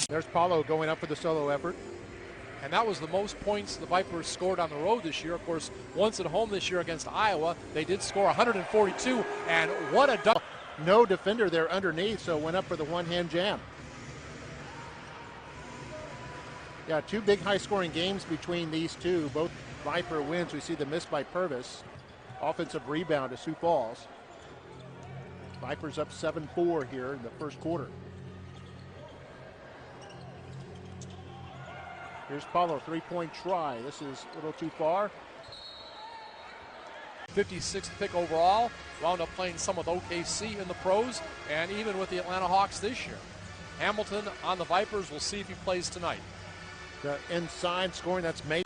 There's Paulo going up for the solo effort. And that was the most points the Vipers scored on the road this year. Of course, once at home this year against Iowa, they did score 142, and what a double. No defender there underneath, so went up for the one-hand jam. Yeah, two big high-scoring games between these two. Both Viper wins. We see the miss by Purvis. Offensive rebound to Sioux Falls. Vipers up 7-4 here in the first quarter. Here's Paulo, three-point try. This is a little too far. 56th pick overall. Wound up playing some with OKC in the pros and even with the Atlanta Hawks this year. Hamilton on the Vipers. We'll see if he plays tonight. The inside scoring, that's made.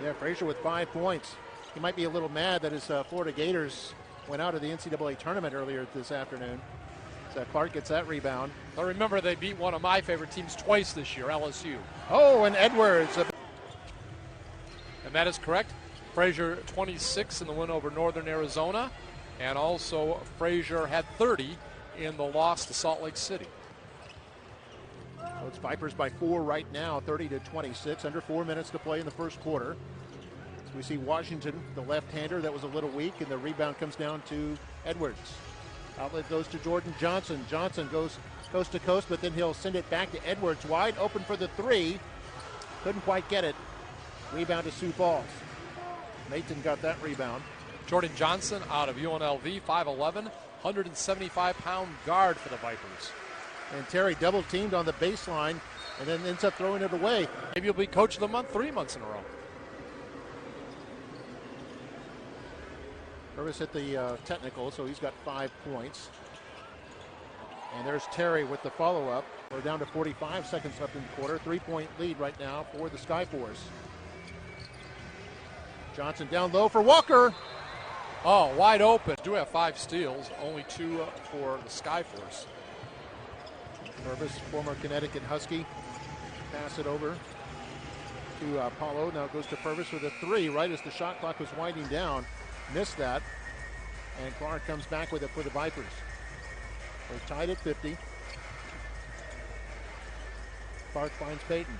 Yeah, Frazier with 5 points. He might be a little mad that his Florida Gators went out of the NCAA tournament earlier this afternoon. So Clark gets that rebound. But remember, they beat one of my favorite teams twice this year, LSU. Oh, and Edwards. And that is correct. Frazier 26 in the win over Northern Arizona. And also Frazier had 30 in the loss to Salt Lake City. So it's Vipers by 4 right now, 30-26. Under 4 minutes to play in the first quarter. So we see Washington, the left-hander, that was a little weak, and the rebound comes down to Edwards. Outlet goes to Jordan Johnson. Johnson goes coast to coast, but then he'll send it back to Edwards. Wide open for the three. Couldn't quite get it. Rebound to Sioux Falls. Mayton got that rebound. Jordan Johnson out of UNLV, 5'11", 175-pound guard for the Vipers. And Terry double teamed on the baseline and then ends up throwing it away. Maybe he'll be coach of the month 3 months in a row. Purvis hit the technical, so he's got 5 points. And there's Terry with the follow-up. We're down to 45 seconds left in the quarter. 3-point lead right now for the Skyforce. Johnson down low for Walker. Oh, wide open. Do have 5 steals, only 2 for the Skyforce. Purvis, former Connecticut Husky. Pass it over to Paulo. Now it goes to Purvis with a 3 right as the shot clock was winding down. Missed that. And Clark comes back with it for the Vipers. We're tied at 50. Clark finds Payton.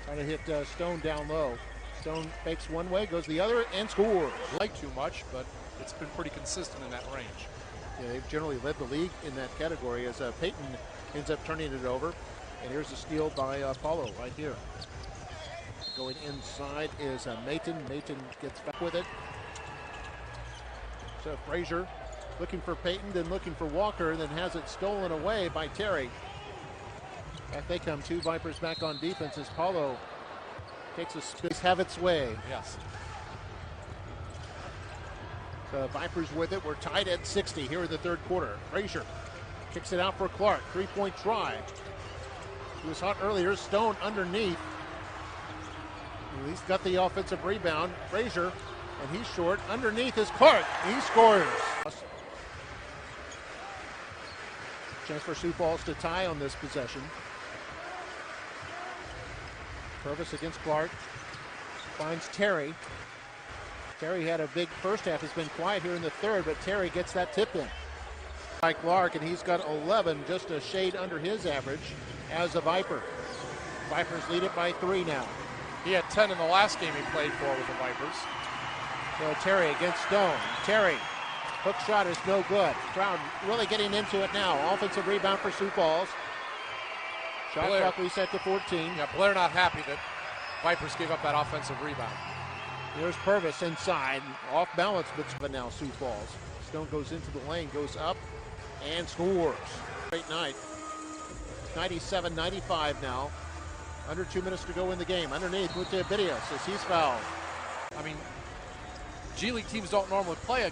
Trying to hit Stone down low. Stone fakes one way, goes the other, and scores. Like too much, but it's been pretty consistent in that range. Yeah, they've generally led the league in that category as Payton ends up turning it over. And here's a steal by Paulo right here. Going inside is Mayton. Mayton gets back with it. So Frazier looking for Payton, then looking for Walker, and then has it stolen away by Terry. Back they come, 2 Vipers back on defense as Paulo takes a spin. Have its way. Yes. The Vipers with it. We're tied at 60 here in the third quarter. Frazier kicks it out for Clark. 3-point try. He was hot earlier. Stone underneath. He's got the offensive rebound. Frazier, and he's short. Underneath is Clark. He scores. Chance for Sioux Falls to tie on this possession. Purvis against Clark. Finds Terry. Terry had a big first half. Has been quiet here in the third, but Terry gets that tip in. By Clark, and he's got 11, just a shade under his average as a Viper. Vipers lead it by 3 now. He had 10 in the last game he played for with the Vipers. So Terry against Stone. Terry, hook shot is no good. Crowd really getting into it now. Offensive rebound for Sioux Falls. Shot clock reset to 14. Yeah, Blair not happy that Vipers gave up that offensive rebound. Here's Purvis inside, off balance, but now Sioux Falls. Stone goes into the lane, goes up, and scores. Great night. 97-95 now. Under 2 minutes to go in the game. Underneath, Mutabidius as he's fouled. I mean, G League teams don't normally play in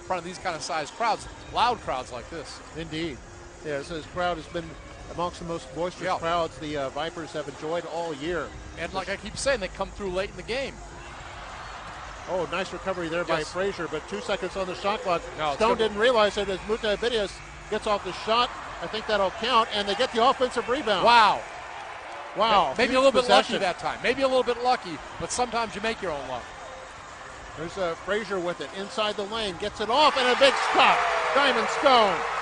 front of these kind of sized crowds, loud crowds like this. Indeed. Yeah, so this crowd has been amongst the most boisterous crowds the Vipers have enjoyed all year. And like I keep saying, they come through late in the game. Oh, nice recovery there by Frazier, but 2 seconds on the shot clock. No, Stone didn't realize it as Mutabidius gets off the shot. I think that'll count, and they get the offensive rebound. Wow. Wow. Maybe a little bit lucky that time. Maybe a little bit lucky, but sometimes you make your own luck. There's Frazier with it inside the lane, gets it off, and a big stop. Diamond Stone